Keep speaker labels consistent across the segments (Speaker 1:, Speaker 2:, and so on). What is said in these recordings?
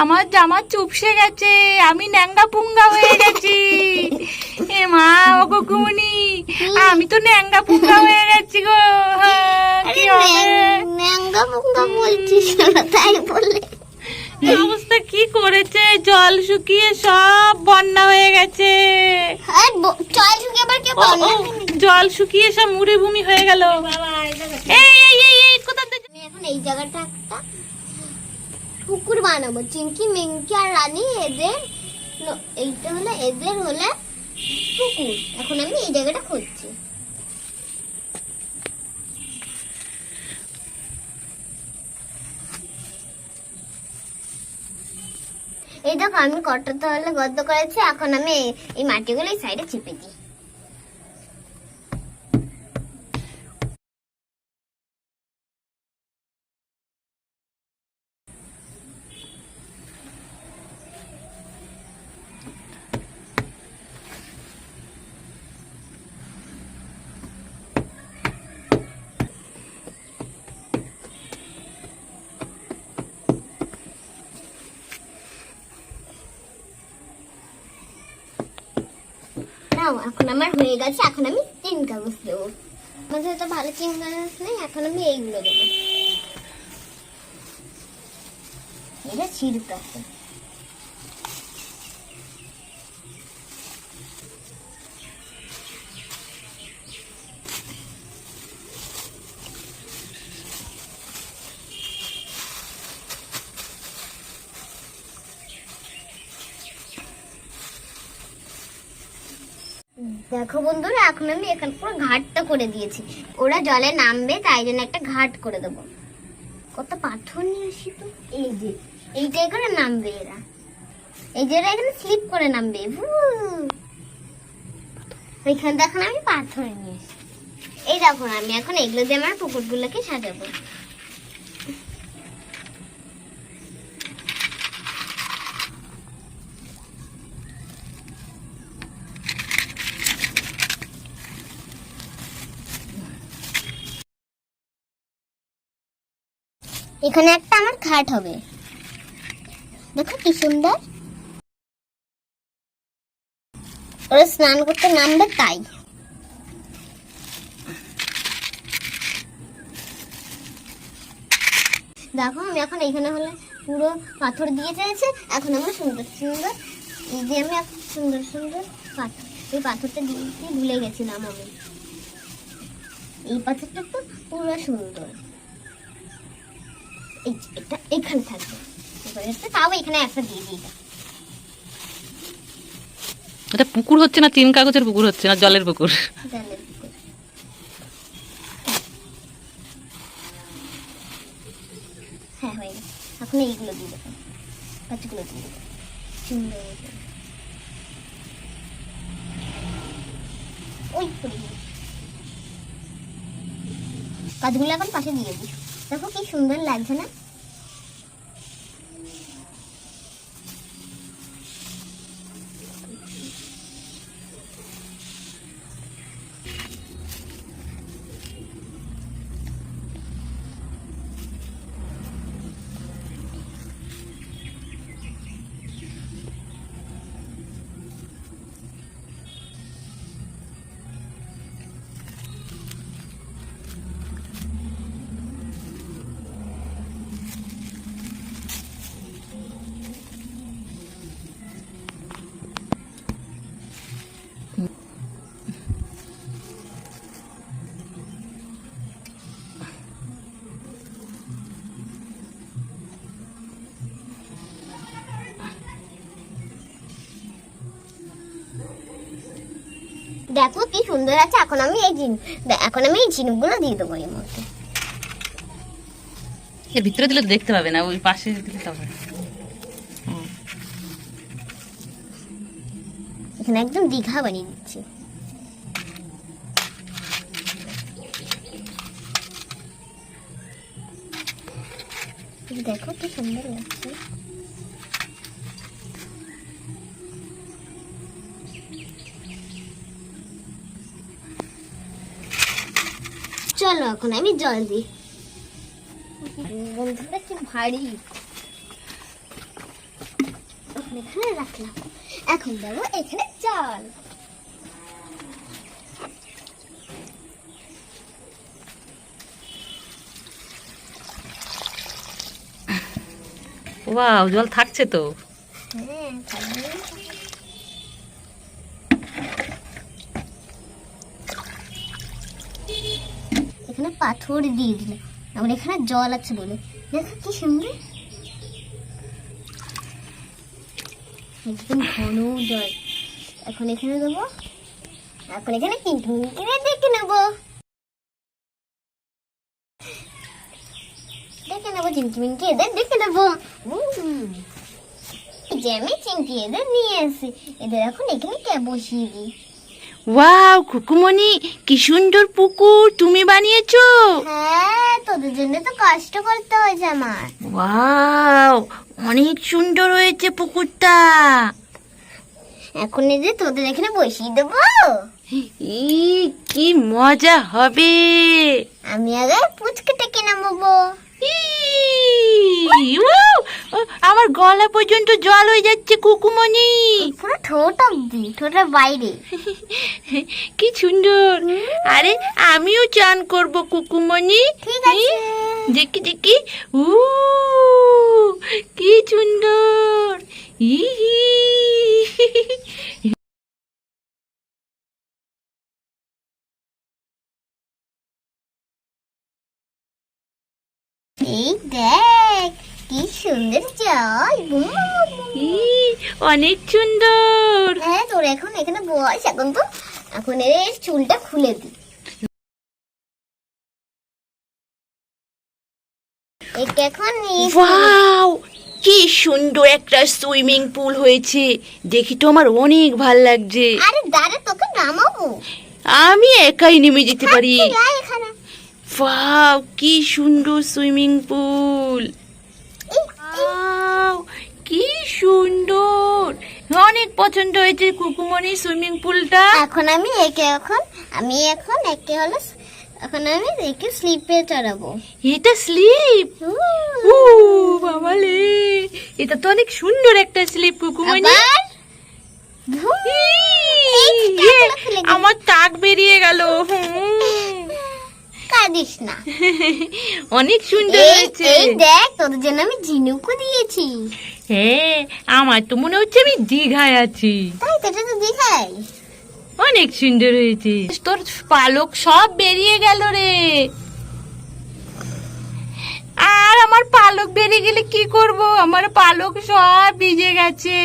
Speaker 1: আমার জামা চুপসে গেছে, আমি ন্যাঙ্গা পুঙ্গা হয়ে গেছি। এ মা, ও কুকুমনি, আমি তো ন্যাঙ্গা পুঙ্গা হয়ে গেছি গো। কি হবে?
Speaker 2: ন্যাঙ্গা পুঙ্গা বলছিস তাই বলে
Speaker 1: অবস্থা কি করেছে, জল শুকিয়ে সব বন্যা হয়ে গেছে।
Speaker 2: জল শুকিয়ে আবার কে বন্যা?
Speaker 1: জল শুকিয়ে সব মুড়ে ভূমি হয়ে গেল। এই কোথা থেকে?
Speaker 2: আমি এখন এই জায়গাটা একটা পুকুর বানাবো। চিংকি মিংকি আর রানী এইটা হলে এদের হলে পুকুর। এখন আমি এই জায়গাটা খুঁজছি। এই দেখো আমি কত তাহলে গর্ত করেছি। এখন আমি এই মাটিগুলো এই সাইডে চেপে দিই। এখন আমার হয়ে গেছে। এখন আমি চিন কাগজ দেবো। আমাদের তো ভালো চিন কাগজ নেই, এখন আমি এইগুলো দেবো। এটা ছিড়তে আছে। দেখো বন্ধুরা, এখন আমি এখানে পুরো ঘাটটা করে দিয়েছি। ওরা জলে নামবে তাই জন্য একটা ঘাট করে দেবো। কত পাথর নিয়ে আসি তো। এই যে এইটাই করে নামবে এরা। এই যে এরা এখানে স্লিপ করে নামবে। ওইখানে দেখুন আমি পাথর নিয়ে আসি। এই দেখুন আমি এখন এগুলো দিয়ে আমার পুকুরগুলোকে সাজাবো। এখানে একটা আমার ঘাট হবে। দেখো কি সুন্দর। ওরা স্নান করতে নামবে তাই। দেখো আমি এখন এখানে হলে পুরো পাথর দিয়ে দিয়েছে। এখন আমরা সুন্দর সুন্দর এই যে আমি সুন্দর সুন্দর পাথর, এই পাথরটা দিয়ে ভুলে গেছিলাম আমি। এই পাথরটা তো পুরো সুন্দর। এটা এখানে থাকবে। তাও এখানে একটা দিয়ে দিই।
Speaker 1: এটা পুকুর হচ্ছে না, চিন কাগজের পুকুর হচ্ছে না, জলের পুকুর।
Speaker 2: জলের পুকুর। হ্যাঁ হয়ে গেছে। এখন এইগুলো দিয়ে দেবো, গাছগুলো দিয়ে দেবো সুন্দর। ওই গাছগুলো এখন পাশে দিয়ে দিই। দেখো কি সুন্দর লাগছে না? দেখো কি সুন্দর আছে। এখন আমি এই ঝিনুকগুলো দিয়ে দেবো এর মধ্যে।
Speaker 1: এর ভিতরে দিলে দেখতে পাবে না, ওই পাশে দিলে তবে।
Speaker 2: এখানে একদম দীঘা বানিয়ে দিচ্ছি। দেখো কি সুন্দর লাগছে। চলো এখন আমি জল দিই। বন্ধুটা কি ভারী। এখন এখানে রাখলাম। এখন দেবো এখানে জল।
Speaker 1: ওয়াও, জল থাকছে তো।
Speaker 2: হ্যাঁ, থাকবে। এখানে পাথর দিয়ে দিলে, আমার এখানে জল আছে বলে দেখো কি সুন্দর, একদম ঘন জল। এখন এখানে দেবো, এখন এখানে কিনে দেখে নেবো, চিমচিমিনকে এদের দেখে নেবো। এই যে আমি চিমটি এদের নিয়ে আসি, এদের এখন এখানে কে বসিয়ে দিই।
Speaker 1: ওয়াও কুকুমনি, কি সুন্দর পুকুর তুমি বানিয়েছো।
Speaker 2: হ্যাঁ, তোদের জন্য তো কষ্ট করতে হয়েছে আমার।
Speaker 1: ওয়াও, অনেক সুন্দর হয়েছে পুকুরটা।
Speaker 2: এখন এই যে তোদের এখানে বসিয়ে দেবো।
Speaker 1: কি মজা হবে।
Speaker 2: আমি আগে পুচকেটা কিনে নেবো।
Speaker 1: আমার গলা পর্যন্ত জল হয়ে যাচ্ছে কুকুমনি।
Speaker 2: পুরো ঠোঁট অব্দি, ঠোঁটের বাইরে।
Speaker 1: কি সুন্দর। আরে আমিও চান করব কুকুমনি।
Speaker 2: ঠিক আছে,
Speaker 1: দেখি দেখি। কি সুন্দর।
Speaker 2: এই দেখ কি সুন্দর জল।
Speaker 1: অনেক সুন্দর।
Speaker 2: হ্যাঁ, তোর এখন এখানে বস। এখন তো এখন এর চুলটা খুলে দি। একে এখন
Speaker 1: ওয়াও, কি সুন্দর একটা সুইমিং পুল হয়েছে। দেখি তো আমার অনেক ভাল লাগছে।
Speaker 2: আরে দাঁড়া, তোকে নামাবো।
Speaker 1: আমি একাই নেমে যেতে পারি।
Speaker 2: তুই আয় এখানে।
Speaker 1: ওয়াও, কি সুন্দর সুইমিং পুল। ওয়াও, কি সুন্দর। অনেক পছন্দ হয়েছে কুকুমনি সুইমিং পুলটা।
Speaker 2: এখন আমি একে একে হলো, এখন আমি একে স্লিপে চড়াবো।
Speaker 1: এটা স্লিপ। ও বাবালে, এটা তো অনেক সুন্দর একটা স্লিপ কুকুমনি।
Speaker 2: আবার
Speaker 1: আমার টাক বেরিয়ে গেল।
Speaker 2: কাঁদিস না।
Speaker 1: অনেক সুন্দর হয়েছে।
Speaker 2: এই দেখ, তোদের জন্য আমি ঝিনুকও দিয়েছি।
Speaker 1: হ্যাঁ, আমার তো মনে হচ্ছে আমি দীঘায় আছি।
Speaker 2: তাই তো, এটা তো দিঘাই।
Speaker 1: অনেক সুন্দর হয়েছে। তোর পালক সব বেরিয়ে গেল রে। আর আমার পালক বেরিয়ে গেলে কি করব? আমার পালক সব ভিজে গেছে।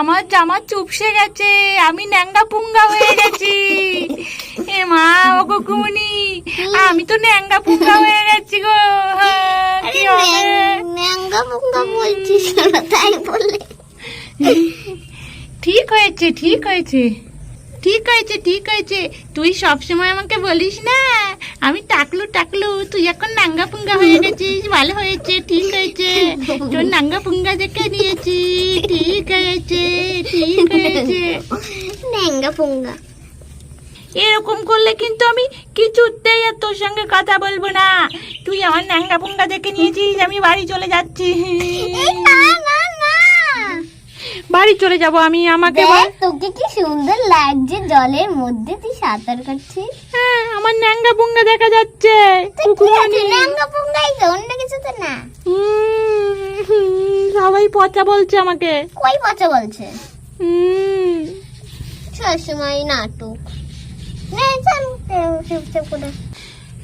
Speaker 1: আমার জামা চুপসে গেছে। আমি ন্যাঙ্গা পুঙ্গা হয়ে গেছি। এ মা, ও কুকুমনি, আমি তো ন্যাঙ্গা পুঙ্গা হয়ে গেছি গো। কি হবে?
Speaker 2: ন্যাঙ্গা পুঙ্গা বলছিস না, তাই বলে।
Speaker 1: ঠিক হয়েছে, ঠিক হয়েছে, ঠিক হয়েছে, ঠিক হয়েছে। তুই সবসময় আমাকে বলিস না আমি টাকলু টাকলু, তুই এখন নাঙ্গা পুঙ্গা হয়ে গেছিস। ভালো হয়েছে, ঠিক হয়েছে। তোর নাঙ্গা পুঙ্গা দেখে নিয়েছি। ঠিক হয়েছে, ঠিক হয়েছে।
Speaker 2: ন্যাঙ্গা পুঙ্গা
Speaker 1: এরকম করলে কিন্তু আমি কিছুতেই আর তোর সঙ্গে কথা বলবো না। তুই আমার নাঙ্গা পুঙ্গা দেখে নিয়েছিস, আমি বাড়ি চলে যাচ্ছি।
Speaker 2: এই না না না,
Speaker 1: বাড়ি চলে যাব আমি। আমাকে বল।
Speaker 2: দেখ তোকে কি সুন্দর লাগছে জলের মধ্যে, তুই সাঁতার কাটছিস।
Speaker 1: হ্যাঁ, আমার ন্যাঙ্গা পুঙ্গা দেখা যাচ্ছে।
Speaker 2: ন্যাঙ্গা পুঙ্গাই তো, অন্য কিছু তো না।
Speaker 1: সবাই পচা বলছে আমাকে।
Speaker 2: কই পচা বলছে? সবসময় নাটক।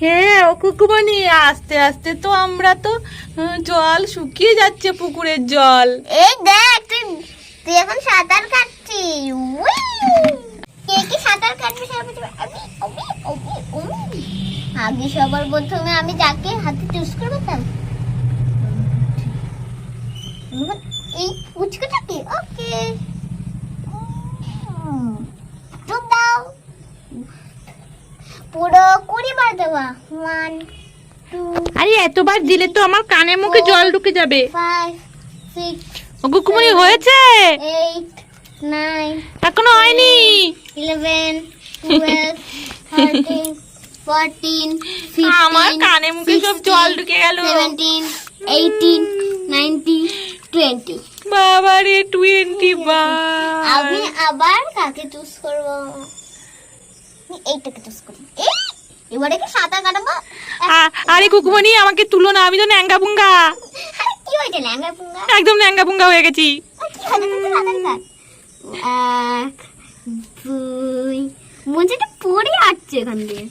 Speaker 1: হ্যাঁ ও কুকুমনি, আস্তে আস্তে তো আমরা তো জল শুকিয়ে যাচ্ছে, পুকুরের জল।
Speaker 2: এই দেখ, তুই এখন সাঁতার কাটছিস। কে কি সাঁতার কাটবে? আগে সবার প্রথমে আমি যাকে হাতে চুজ করতাম, এই পুচকুটাকে। ওকে, ডুব দাও। পুরো 20 বার দেওয়া। 1 2
Speaker 1: আরে এতবার দিলে তো আমার কানে মুখে জল ঢুকে যাবে।
Speaker 2: 5 6
Speaker 1: ও কুকুমনি, হয়েছে?
Speaker 2: 8 9
Speaker 1: এখনো হয়নি।
Speaker 2: 11 12 13 14 15
Speaker 1: আমার কানে মুখে সব জল ঢুকে গেল।
Speaker 2: 17 18 19 20
Speaker 1: বাবারে 21।
Speaker 2: আমি আবার কাকে চুজ করব? আমি এইটাকে চুজ করি। এবারে কি সাঁতার কাটাবো?
Speaker 1: আরে কুকুমনি আমাকে তুলো না, আমি তো ন্যাঙ্গা পুঙ্গা।
Speaker 2: আরে কি হয়েছে ল্যাঙ্গা পুঙ্গা?
Speaker 1: একদম ন্যাঙ্গা পুঙ্গা হয়ে গেছি।
Speaker 2: কি হয়েছে তুমি সাঁতার কাট? 1 2 মনে হচ্ছে পড়ে আসছে এখান দিয়ে।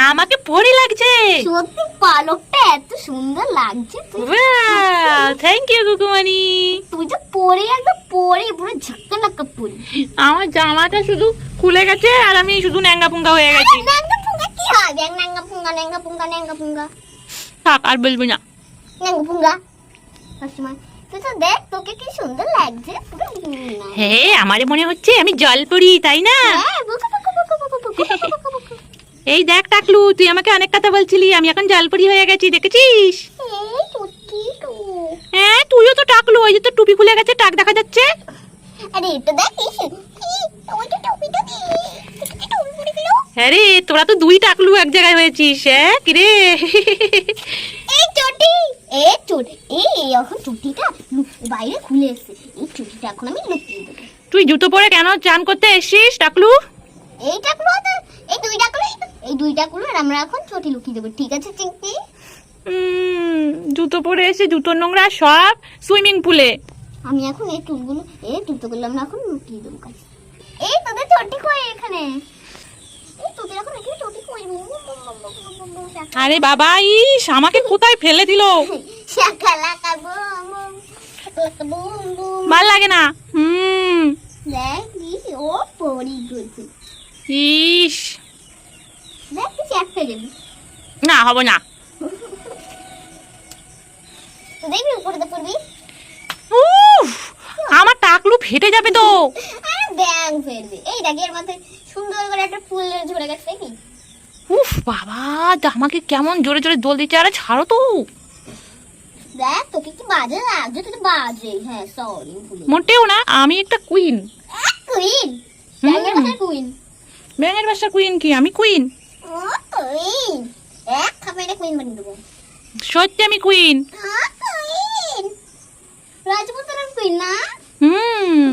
Speaker 1: আমাকে পরি লাগছে।
Speaker 2: সত্যি পালকটা এত সুন্দর লাগছে।
Speaker 1: Thank you Kukumoni.
Speaker 2: তুই তো পরে একদম পরে পুরো ঝাক্কা নাক্কা পরে।
Speaker 1: আমার জামাটা শুধু খুলে গেছে আর আমি শুধু ন্যাঙ্গা পুঙ্গা হয়ে গেছি।
Speaker 2: ন্যাঙ্গা পুঙ্গা কি হয়? ন্যাঙ্গা পুঙ্গা ন্যাঙ্গা পুঙ্গা ন্যাঙ্গা পুঙ্গা
Speaker 1: থাক আর বলবো না।
Speaker 2: ন্যাঙ্গা পুঙ্গা সবসময় তুই তো দেখ তোকে কি সুন্দর লাগছে পুরো।
Speaker 1: হে আমারে মনে হচ্ছে আমি জল পড়ি, তাই না?
Speaker 2: হ্যাঁ বুকু বুকু বুকু বুকু বুকু বুকু বুকু।
Speaker 1: এই দেখ টাকলু, তুই আমাকে অনেক কথা বলছিলি, আমি এখন জলপরি হয়ে গেছি, দেখেছিস?
Speaker 2: এই সত্যি তো।
Speaker 1: হ্যাঁ তুইও তো টাকলু, ওই যে তোর টুপি খুলে গেছে, টাক দেখা যাচ্ছে।
Speaker 2: আরে এটা দেখিস ওইটা টুপিটা কি টুপি পরে গেল।
Speaker 1: হ্যাঁ রে, তোরা তো দুই টাকলু এক জায়গায় হয়েছিস। হ্যাঁ কিরে?
Speaker 2: এই চটি এই এখন চটিটা বাইরে খুলে এসেছে। এই চটিটা এখন আমি লুকিয়ে দেবো।
Speaker 1: তুই জুতো পরে কেন চান করতে এসেছিস টাকলু?
Speaker 2: এইটা তো এই দুইটা কুলো আর আমরা এখন চটি লুকিয়ে দেবো, ঠিক আছে চিংকি?
Speaker 1: জুতো পরে এসে জুতোর নোংরা সব সুইমিং পুলে।
Speaker 2: আমি এখন এই জুতোগুলো আমরা এখন লুকিয়ে দেবো কাছে। এই তোদের চটি কই এখানে? এই তোদের এখন এখানে চটি কই?
Speaker 1: আরে বাবা, ইস আমাকে কোথায় ফেলে দিল।
Speaker 2: Shakalaka boom boom boom.
Speaker 1: ভাল লাগে না।
Speaker 2: দেখ ও পড়ি গেছে।
Speaker 1: ইস
Speaker 2: দেখ তুই চেক ফেলে দিবি।
Speaker 1: না হবে না।
Speaker 2: তো দেখবি উপরে তো পড়বি।
Speaker 1: উফ আমার টাকলু ফেটে যাবে তো।
Speaker 2: আরে ব্যাং ফেলবি। এই দেখ এর মাথায় সুন্দর করে একটা ফুল ঝরে গেছে কি?
Speaker 1: উফ বাবা, আমাকে কেমন জোরে জোরে দোল দিচ্ছে। আরে ছাড়ো তো।
Speaker 2: দেখ তোকে কি বাজে লাগছে? তুই তো বাজে। হ্যাঁ সরি ভুলে।
Speaker 1: মোটেও না, আমি একটা কুইন।
Speaker 2: কুইন? ব্যাঙের বাসার কুইন?
Speaker 1: ব্যাঙের বাসার কুইন কি? আমি কুইন।
Speaker 2: ও কুইন। এক খাপে কুইন বানিয়ে দেবো।
Speaker 1: সত্যি আমি কুইন।
Speaker 2: কুইন রাজপুত্রের কুইন না?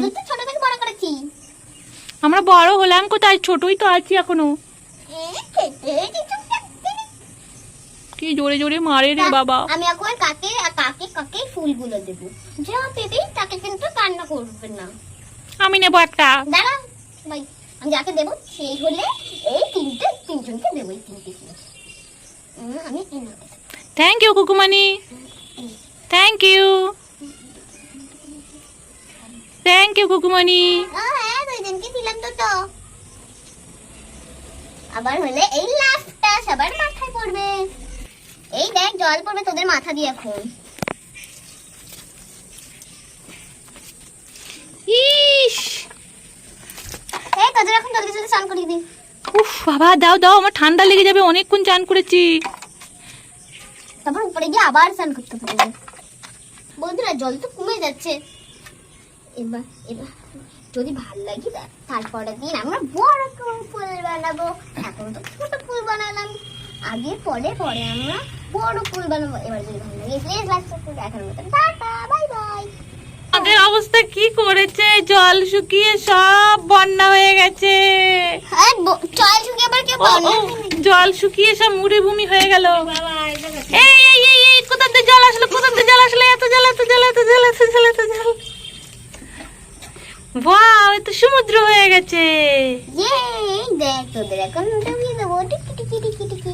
Speaker 2: তুই তো ছোট থেকে বড় করেছি।
Speaker 1: আমরা বড় হলাম কোথায়, ছোটই তো আছি এখনো। কি জোরে জোরে মারে রে বাবা।
Speaker 2: আমি এখন কাকে ফুলগুলো দেবো। যা পেবি তাকে কিন্তু কান্না করবে না।
Speaker 1: আমি নেবো একটা।
Speaker 2: দাঁড়া ভাই, আমি যাকে দেবো সেই হলে এই তিনজনকে দেবো। এই তিনটে আমি
Speaker 1: thank you Kukumani. Thank you Kukumani.
Speaker 2: হ্যাঁ দুইজনকে দিলাম তো। আবার হলে এই লাস্টটা সবার মাথায় পড়বে। এই দেখ জল পড়বে তোদের মাথা দিয়ে এখন।
Speaker 1: ইস
Speaker 2: এই তোদের এখন জলদি জলদি স্নান করিয়ে দিই।
Speaker 1: উফ বাবা, দাও দাও, আমার ঠান্ডা লেগে যাবে, অনেকক্ষণ চান করেছি।
Speaker 2: তারপর উপরে গিয়ে আবার স্নান করতে পারবে। বন্ধুরা জল তো কমে যাচ্ছে। এবার যদি ভাল লাগে তারপরের দিন আমরা বড় ফুল বানাবো। এখন তো ছোট ফুল বানালাম, আগে পরে আমরা বড় ফুল বানাবো। এবার যদি ভালো লাগে প্লিজ লাইক সাবস্ক্রাইব। এখন মতো টাটা বাই বাই।
Speaker 1: আমাদের অবস্থা কি করেছে, জল শুকিয়ে সব বন্যা হয়ে গেছে।
Speaker 2: জল শুকিয়ে আবার কে
Speaker 1: জল শুকিয়ে সব মুড়ি ভূমি হয়ে গেল। এই এই এই এই কোথাতে জল আসলো, এত জল ওয়াও, এত সমুদ্র হয়ে গেছে।
Speaker 2: দেখ তোদের এখন ডুবিয়ে দেবো টিকি টিকি টিকি টিকি।